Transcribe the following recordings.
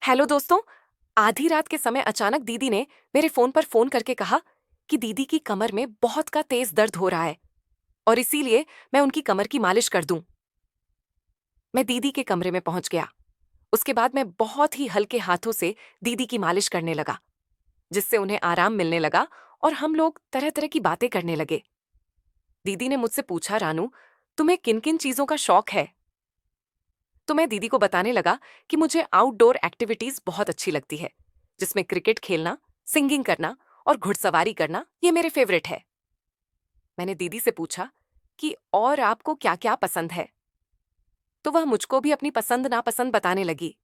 Hello दोस्तों। आधी रात के समय अचानक दीदी ने मेरे फोन पर फोन करके कहा कि दीदी की कमर में बहुत का तेज दर्द हो रहा है और इसीलिए मैं उनकी कमर की मालिश कर दूं। मैं दीदी के कमरे में पहुंच गया। उसके बाद मैं बहुत ही हल्के हाथों से दीदी की मालिश करने लगा, जिससे उन्हें आराम मिलने लगा और हम लोग तरह तरह की बातें करने लगे। दीदी ने मुझसे पूछा, रानू, तुम्हें किन किन चीजों का शौक है? तो मैं दीदी को बताने लगा कि मुझे आउटडोर एक्टिविटीज बहुत अच्छी लगती है, जिसमें क्रिकेट खेलना, सिंगिंग करना और घुड़सवारी करना ये मेरे फेवरेट है। मैंने दीदी से पूछा कि और आपको क्या क्या पसंद है, तो वह मुझको भी अपनी पसंद नापसंद बताने लगी।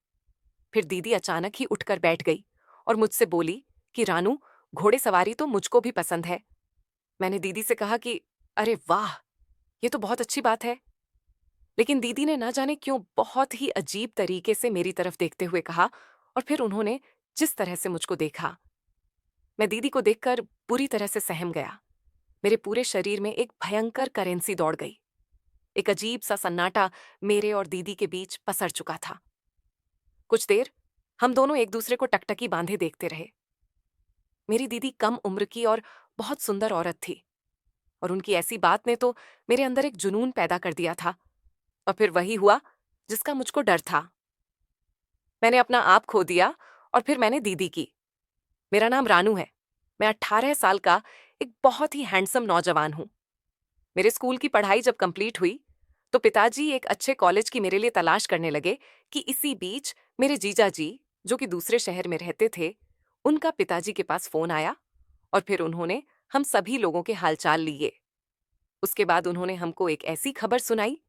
फिर दीदी अचानक ही उठकर बैठ गई और मुझसे बोली कि रानू, घोड़े सवारी तो मुझको भी पसंद है। मैंने दीदी से कहा कि अरे वाह, ये तो बहुत अच्छी बात है। लेकिन दीदी ने ना जाने क्यों बहुत ही अजीब तरीके से मेरी तरफ देखते हुए कहा, और फिर उन्होंने जिस तरह से मुझको देखा, मैं दीदी को देखकर बुरी तरह से सहम गया। मेरे पूरे शरीर में एक भयंकर करेंसी दौड़ गई। एक अजीब सा सन्नाटा मेरे और दीदी के बीच पसर चुका था। कुछ देर हम दोनों एक दूसरे को टकटकी बांधे देखते रहे। मेरी दीदी कम उम्र की और बहुत सुंदर औरत थी, और उनकी ऐसी बात ने तो मेरे अंदर एक जुनून पैदा कर दिया था। और फिर वही हुआ जिसका मुझको डर था। मैंने अपना आप खो दिया और फिर मैंने दीदी की। मेरा नाम रानू है। मैं 18 साल का एक बहुत ही हैंडसम नौजवान हूँ। मेरे स्कूल की पढ़ाई जब कंप्लीट हुई तो पिताजी एक अच्छे कॉलेज की मेरे लिए तलाश करने लगे कि इसी बीच मेरे जीजा जी, जो कि दूसरे शहर में रहते थे, उनका पिताजी के पास फोन आया और फिर उन्होंने हम सभी लोगों के हालचाल लिए। उसके बाद उन्होंने हमको एक ऐसी खबर सुनाई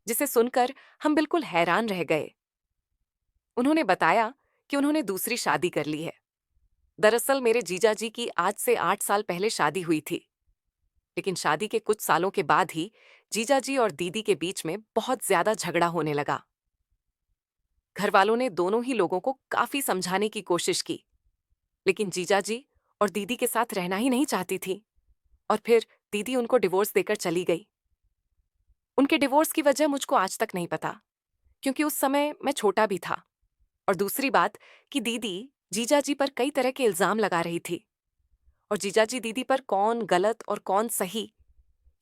जिसे सुनकर हम बिल्कुल हैरान रह गए। उन्होंने बताया कि उन्होंने दूसरी शादी कर ली है। दरअसल मेरे जीजा जी की आज से 8 साल पहले शादी हुई थी, लेकिन शादी के कुछ सालों के बाद ही जीजा जी और दीदी के बीच में बहुत ज्यादा झगड़ा होने लगा। घर वालों ने दोनों ही लोगों को काफी समझाने की कोशिश की, लेकिन जीजा जी और दीदी के साथ रहना ही नहीं चाहती थी, और फिर दीदी उनको डिवोर्स देकर चली गई। उनके डिवोर्स की वजह मुझको आज तक नहीं पता, क्योंकि उस समय मैं छोटा भी था। और दूसरी बात कि दीदी जीजाजी पर कई तरह के इल्जाम लगा रही थी, और जीजाजी दीदी पर कौन गलत और कौन सही,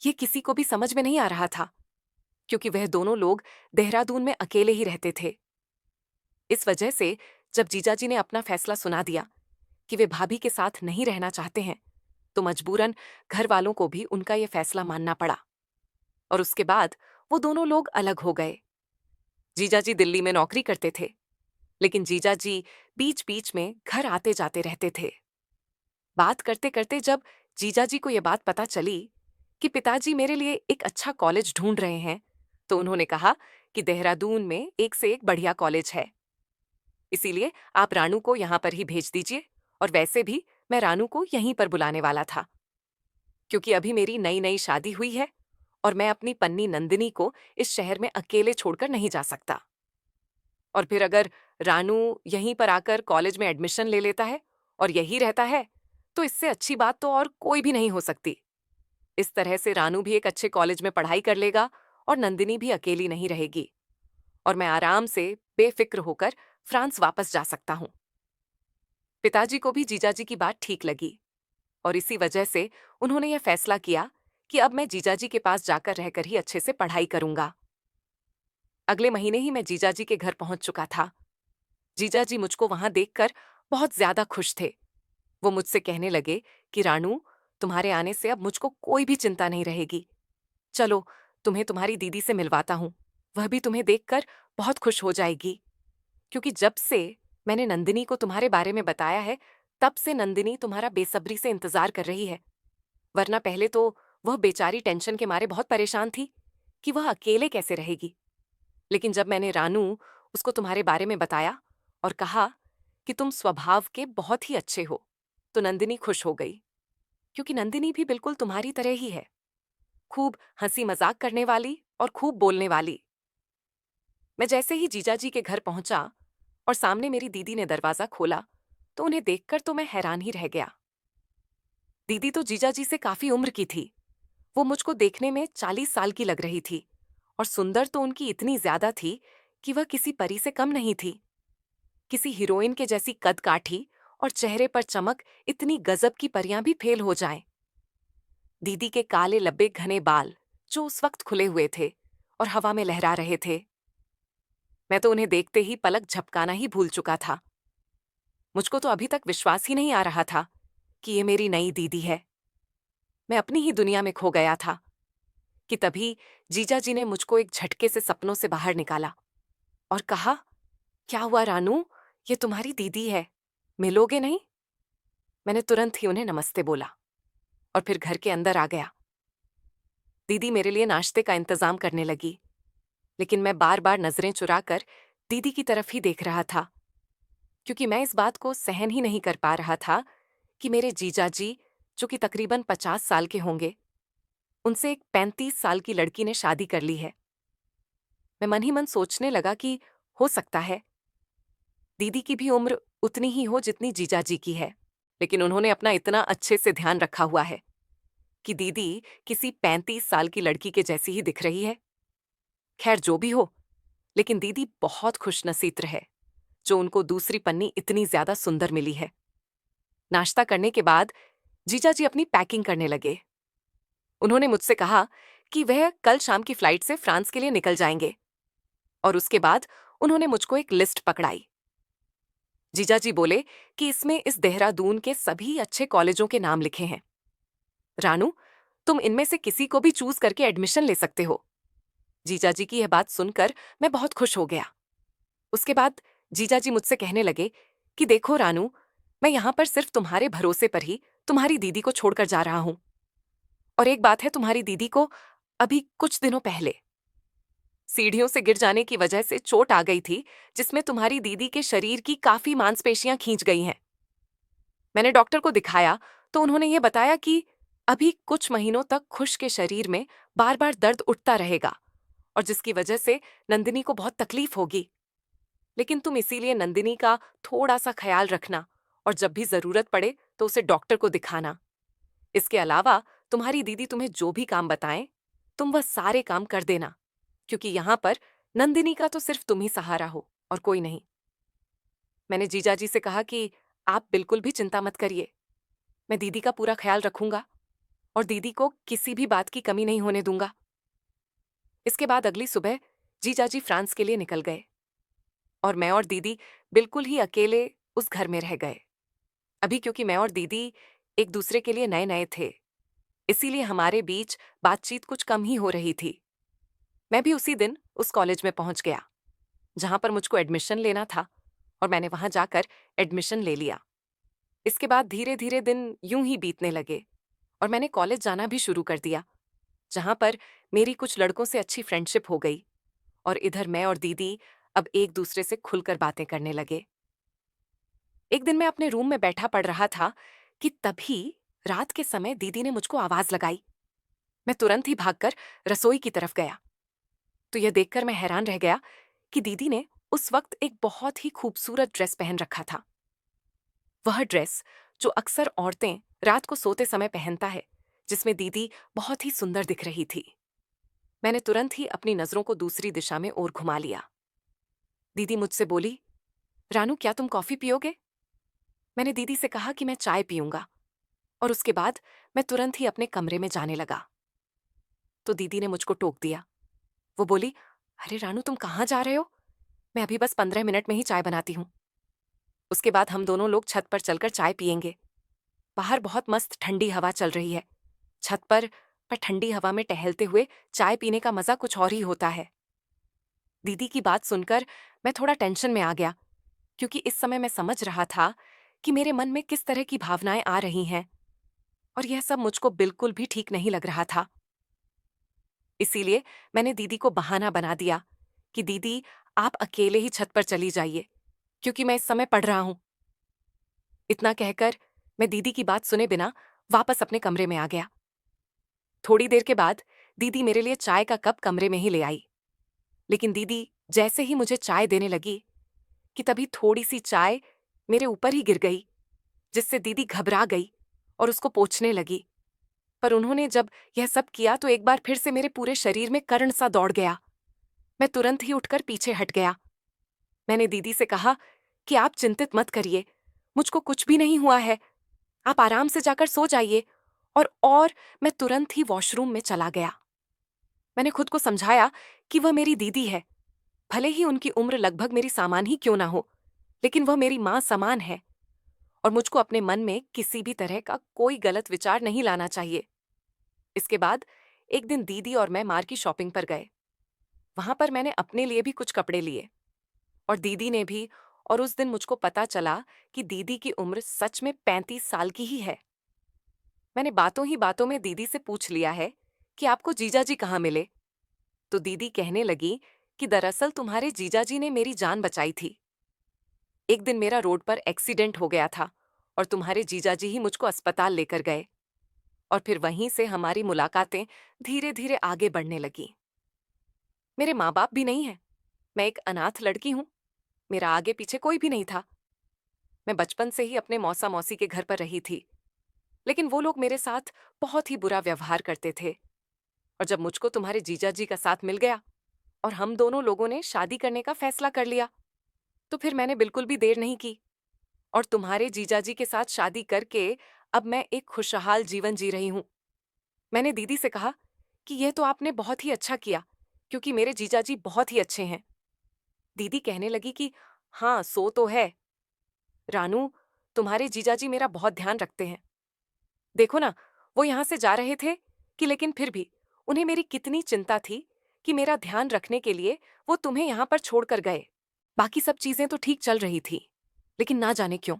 ये किसी को भी समझ में नहीं आ रहा था, क्योंकि वह दोनों लोग देहरादून में अकेले ही रहते थे। इस वजह से जब जीजाजी ने अपना फैसला सुना दिया कि वे भाभी के साथ नहीं रहना चाहते हैं, तो मजबूरन घर वालों को भी उनका यह फैसला मानना पड़ा, और उसके बाद वो दोनों लोग अलग हो गए। जीजाजी दिल्ली में नौकरी करते थे, लेकिन जीजाजी बीच बीच में घर आते जाते रहते थे। बात करते करते जब जीजाजी को यह बात पता चली कि पिताजी मेरे लिए एक अच्छा कॉलेज ढूंढ रहे हैं, तो उन्होंने कहा कि देहरादून में एक से एक बढ़िया कॉलेज है, इसीलिए आप रानू को यहां पर ही भेज दीजिए। और वैसे भी मैं रानू को यहीं पर बुलाने वाला था, क्योंकि अभी मेरी नई नई शादी हुई है और मैं अपनी पन्नी नंदिनी को इस शहर में अकेले छोड़कर नहीं जा सकता। और फिर अगर रानू यहीं पर आकर कॉलेज में एडमिशन ले लेता है और यही रहता है, तो इससे अच्छी बात तो और कोई भी नहीं हो सकती। इस तरह से रानू भी एक अच्छे कॉलेज में पढ़ाई कर लेगा और नंदिनी भी अकेली नहीं रहेगी, और मैं आराम से बेफिक्र होकर फ्रांस वापस जा सकता हूँ। पिताजी को भी जीजाजी की बात ठीक लगी, और इसी वजह से उन्होंने यह फैसला किया कि अब मैं जीजाजी के पास जाकर रहकर ही अच्छे से पढ़ाई करूंगा। अगले महीने ही मैं जीजाजी के घर पहुंच चुका था। जीजाजी मुझको वहां देखकर बहुत ज्यादा खुश थे। वो मुझसे कहने लगे कि रानू, तुम्हारे आने से अब मुझको कोई भी चिंता नहीं रहेगी। चलो, तुम्हें तुम्हारी दीदी से मिलवाता हूँ, वह भी तुम्हें देखकर बहुत खुश हो जाएगी। क्योंकि जब से मैंने नंदिनी को तुम्हारे बारे में बताया है, तब से नंदिनी तुम्हारा बेसब्री से इंतजार कर रही है। वरना पहले तो वह बेचारी टेंशन के मारे बहुत परेशान थी कि वह अकेले कैसे रहेगी। लेकिन जब मैंने रानू उसको तुम्हारे बारे में बताया और कहा कि तुम स्वभाव के बहुत ही अच्छे हो, तो नंदिनी खुश हो गई, क्योंकि नंदिनी भी बिल्कुल तुम्हारी तरह ही है, खूब हंसी मजाक करने वाली और खूब बोलने वाली। मैं जैसे ही जीजाजी के घर पहुंचा और सामने मेरी दीदी ने दरवाजा खोला, तो उन्हें देखकर तो मैं हैरान ही रह गया। दीदी तो जीजाजी से काफी उम्र की थी। वो मुझको देखने में 40 साल की लग रही थी, और सुंदर तो उनकी इतनी ज्यादा थी कि वह किसी परी से कम नहीं थी। किसी हीरोइन के जैसी कद काठी और चेहरे पर चमक इतनी गजब की परियां भी फेल हो जाएं। दीदी के काले लंबे घने बाल जो उस वक्त खुले हुए थे और हवा में लहरा रहे थे। मैं तो उन्हें देखते ही पलक झपकाना ही भूल चुका था। मुझको तो अभी तक विश्वास ही नहीं आ रहा था कि ये मेरी नई दीदी है। मैं अपनी ही दुनिया में खो गया था कि तभी जीजा जी ने मुझको एक झटके से सपनों से बाहर निकाला और कहा, क्या हुआ रानू, ये तुम्हारी दीदी है, मिलोगे नहीं? मैंने तुरंत ही उन्हें नमस्ते बोला और फिर घर के अंदर आ गया। दीदी मेरे लिए नाश्ते का इंतजाम करने लगी, लेकिन मैं बार बार नजरें चुराकर दीदी की तरफ ही देख रहा था, क्योंकि मैं इस बात को सहन ही नहीं कर पा रहा था कि मेरे जीजा जी, जो कि तकरीबन 50 साल के होंगे, उनसे एक 35 साल की लड़की ने शादी कर ली है। मैं मन ही मन सोचने लगा कि हो सकता है दीदी की भी उम्र उतनी ही हो जितनी जीजा जी की है, लेकिन उन्होंने अपना इतना अच्छे से ध्यान रखा हुआ है कि दीदी किसी 35 साल की लड़की के जैसी ही दिख रही है। खैर जो भी हो, लेकिन दीदी बहुत खुशनसीब है जो उनको दूसरी पन्नी इतनी ज्यादा सुंदर मिली है। नाश्ता करने के बाद जीजा जी अपनी पैकिंग करने लगे। उन्होंने मुझसे कहा कि वह कल शाम की फ्लाइट से फ्रांस के लिए निकल जाएंगे और उसके बाद उन्होंने मुझको एक लिस्ट पकड़ाई। जीजाजी बोले कि इसमें इस देहरादून के सभी अच्छे कॉलेजों के नाम लिखे हैं। रानू, तुम इनमें से किसी को भी चूज करके एडमिशन ले सकते हो। जीजाजी की यह बात सुनकर मैं बहुत खुश हो गया। उसके बाद जीजाजी मुझसे कहने लगे कि देखो रानू, मैं यहां पर सिर्फ तुम्हारे भरोसे पर ही तुम्हारी दीदी को छोड़कर जा रहा हूं। और एक बात है, तुम्हारी दीदी को अभी कुछ दिनों पहले सीढ़ियों से गिर जाने की वजह से चोट आ गई थी, जिसमें तुम्हारी दीदी के शरीर की काफी मांसपेशियां खींच गई हैं। मैंने डॉक्टर को दिखाया तो उन्होंने ये बताया कि अभी कुछ महीनों तक खुश के शरीर में बार बार दर्द उठता रहेगा और जिसकी वजह से नंदिनी को बहुत तकलीफ होगी। लेकिन तुम इसीलिए नंदिनी का थोड़ा सा ख्याल रखना और जब भी जरूरत पड़े तो उसे डॉक्टर को दिखाना। इसके अलावा तुम्हारी दीदी तुम्हें जो भी काम बताएं, तुम वह सारे काम कर देना, क्योंकि यहां पर नंदिनी का तो सिर्फ तुम ही सहारा हो और कोई नहीं। मैंने जीजाजी से कहा कि आप बिल्कुल भी चिंता मत करिए, मैं दीदी का पूरा ख्याल रखूंगा और दीदी को किसी भी बात की कमी नहीं होने दूंगा। इसके बाद अगली सुबह जीजाजी फ्रांस के लिए निकल गए और मैं और दीदी बिल्कुल ही अकेले उस घर में रह गए। अभी क्योंकि मैं और दीदी एक दूसरे के लिए नए नए थे, इसीलिए हमारे बीच बातचीत कुछ कम ही हो रही थी। मैं भी उसी दिन उस कॉलेज में पहुंच गया जहां पर मुझको एडमिशन लेना था और मैंने वहां जाकर एडमिशन ले लिया। इसके बाद धीरे धीरे दिन यूं ही बीतने लगे और मैंने कॉलेज जाना भी शुरू कर दिया, जहां पर मेरी कुछ लड़कों से अच्छी फ्रेंडशिप हो गई और इधर मैं और दीदी अब एक दूसरे से खुलकर बातें करने लगे। एक दिन मैं अपने रूम में बैठा पढ़ रहा था कि तभी रात के समय दीदी ने मुझको आवाज लगाई। मैं तुरंत ही भागकर रसोई की तरफ गया तो यह देखकर मैं हैरान रह गया कि दीदी ने उस वक्त एक बहुत ही खूबसूरत ड्रेस पहन रखा था। वह ड्रेस जो अक्सर औरतें रात को सोते समय पहनता है, जिसमें दीदी बहुत ही सुंदर दिख रही थी। मैंने तुरंत ही अपनी नजरों को दूसरी दिशा में और घुमा लिया। दीदी मुझसे बोली, रानू क्या तुम कॉफी पियोगे? मैंने दीदी से कहा कि मैं चाय पीऊंगा और उसके बाद मैं तुरंत ही अपने कमरे में जाने लगा। तो दीदी ने मुझको टोक दिया। वो बोली, अरे रानू तुम कहाँ जा रहे हो? मैं अभी बस 15 मिनट में ही चाय बनाती हूँ। उसके बाद हम दोनों लोग छत पर चलकर चाय पियेंगे। बाहर बहुत मस्त ठंडी हवा चल रही है। छत पर ठंडी हवा में टहलते हुए चाय पीने का मजा कुछ और ही होता है। दीदी की बात सुनकर मैं थोड़ा टेंशन में आ गया, क्योंकि इस समय मैं समझ रहा था कि मेरे मन में किस तरह की भावनाएं आ रही हैं और यह सब मुझको बिल्कुल भी ठीक नहीं लग रहा था। इसीलिए मैंने दीदी को बहाना बना दिया कि दीदी आप अकेले ही छत पर चली जाइए, क्योंकि मैं इस समय पढ़ रहा हूं। इतना कहकर मैं दीदी की बात सुने बिना वापस अपने कमरे में आ गया। थोड़ी देर के बाद दीदी मेरे लिए चाय का कप कमरे में ही ले आई, लेकिन दीदी जैसे ही मुझे चाय देने लगी कि तभी थोड़ी सी चाय मेरे ऊपर ही गिर गई, जिससे दीदी घबरा गई और उसको पोंछने लगी। पर उन्होंने जब यह सब किया तो एक बार फिर से मेरे पूरे शरीर में करंट सा दौड़ गया। मैं तुरंत ही उठकर पीछे हट गया। मैंने दीदी से कहा कि आप चिंतित मत करिए, मुझको कुछ भी नहीं हुआ है, आप आराम से जाकर सो जाइए। और मैं तुरंत ही वॉशरूम में चला गया। मैंने खुद को समझाया कि वह मेरी दीदी है, भले ही उनकी उम्र लगभग मेरी सामान ही क्यों ना हो, लेकिन वह मेरी माँ समान है और मुझको अपने मन में किसी भी तरह का कोई गलत विचार नहीं लाना चाहिए। इसके बाद एक दिन दीदी और मैं मार की शॉपिंग पर गए। वहां पर मैंने अपने लिए भी कुछ कपड़े लिए और दीदी ने भी। और उस दिन मुझको पता चला कि दीदी की उम्र सच में 35 साल की ही है। मैंने बातों ही बातों में दीदी से पूछ लिया है कि आपको जीजाजी कहाँ मिले। तो दीदी कहने लगी कि दरअसल तुम्हारे जीजाजी ने मेरी जान बचाई थी। एक दिन मेरा रोड पर एक्सीडेंट हो गया था और तुम्हारे जीजाजी ही मुझको अस्पताल लेकर गए। और फिर वहीं से हमारी मुलाकातें धीरे धीरे आगे बढ़ने लगी। मेरे माँ बाप भी नहीं है, मैं एक अनाथ लड़की हूँ, मेरा आगे पीछे कोई भी नहीं था। मैं बचपन से ही अपने मौसा मौसी के घर पर रही थी, लेकिन वो लोग मेरे साथ बहुत ही बुरा व्यवहार करते थे। और जब मुझको तुम्हारे जीजाजी का साथ मिल गया और हम दोनों लोगों ने शादी करने का फैसला कर लिया, तो फिर मैंने बिल्कुल भी देर नहीं की और तुम्हारे जीजाजी के साथ शादी करके अब मैं एक खुशहाल जीवन जी रही हूँ। मैंने दीदी से कहा कि यह तो आपने बहुत ही अच्छा किया, क्योंकि मेरे जीजाजी बहुत ही अच्छे हैं। दीदी कहने लगी कि हाँ, सो तो है रानू, तुम्हारे जीजाजी मेरा बहुत ध्यान रखते हैं। देखो ना, वो यहां से जा रहे थे कि लेकिन फिर भी उन्हें मेरी कितनी चिंता थी कि मेरा ध्यान रखने के लिए वो तुम्हें यहां पर छोड़कर गए। बाकी सब चीजें तो ठीक चल रही थी, लेकिन ना जाने क्यों।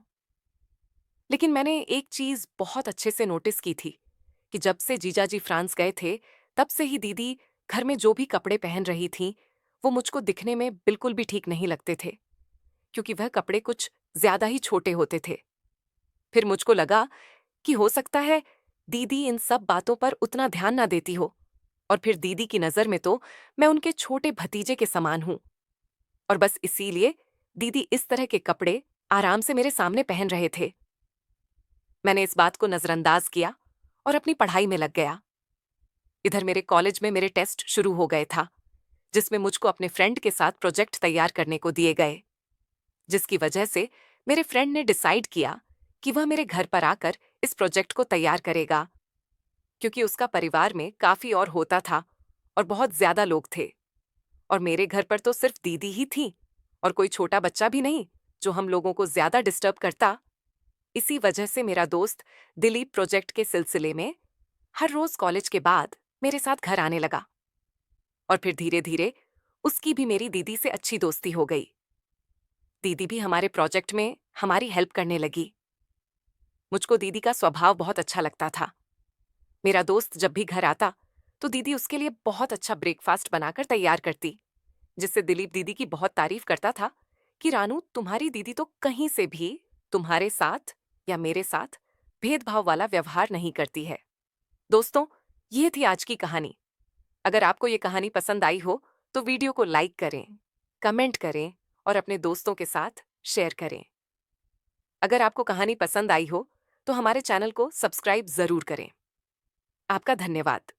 लेकिन मैंने एक चीज बहुत अच्छे से नोटिस की थी कि जब से जीजाजी फ्रांस गए थे, तब से ही दीदी घर में जो भी कपड़े पहन रही थीं, वो मुझको दिखने में बिल्कुल भी ठीक नहीं लगते थे, क्योंकि वह कपड़े कुछ ज्यादा ही छोटे होते थे। फिर मुझको लगा कि हो सकता है दीदी इन सब बातों पर उतना ध्यान ना देती हो, और फिर दीदी की नजर में तो मैं उनके छोटे भतीजे के समान हूं। और बस इसीलिए दीदी इस तरह के कपड़े आराम से मेरे सामने पहन रहे थे। मैंने इस बात को नजरअंदाज किया और अपनी पढ़ाई में लग गया। इधर मेरे कॉलेज में मेरे टेस्ट शुरू हो गए था, जिसमें मुझको अपने फ्रेंड के साथ प्रोजेक्ट तैयार करने को दिए गए, जिसकी वजह से मेरे फ्रेंड ने डिसाइड किया कि वह मेरे घर पर आकर इस प्रोजेक्ट को तैयार करेगा, क्योंकि उसका परिवार में काफी और होता था और बहुत ज्यादा लोग थे, और मेरे घर पर तो सिर्फ दीदी ही थी और कोई छोटा बच्चा भी नहीं जो हम लोगों को ज्यादा डिस्टर्ब करता। इसी वजह से मेरा दोस्त दिलीप प्रोजेक्ट के सिलसिले में हर रोज कॉलेज के बाद मेरे साथ घर आने लगा, और फिर धीरे धीरे उसकी भी मेरी दीदी से अच्छी दोस्ती हो गई। दीदी भी हमारे प्रोजेक्ट में हमारी हेल्प करने लगी। मुझको दीदी का स्वभाव बहुत अच्छा लगता था। मेरा दोस्त जब भी घर आता तो दीदी उसके लिए बहुत अच्छा ब्रेकफास्ट बनाकर तैयार करती, जिससे दिलीप दीदी की बहुत तारीफ करता था कि रानू, तुम्हारी दीदी तो कहीं से भी तुम्हारे साथ या मेरे साथ भेदभाव वाला व्यवहार नहीं करती है। दोस्तों, ये थी आज की कहानी। अगर आपको ये कहानी पसंद आई हो तो वीडियो को लाइक करें, कमेंट करें और अपने दोस्तों के साथ शेयर करें। अगर आपको कहानी पसंद आई हो तो हमारे चैनल को सब्सक्राइब जरूर करें। आपका धन्यवाद।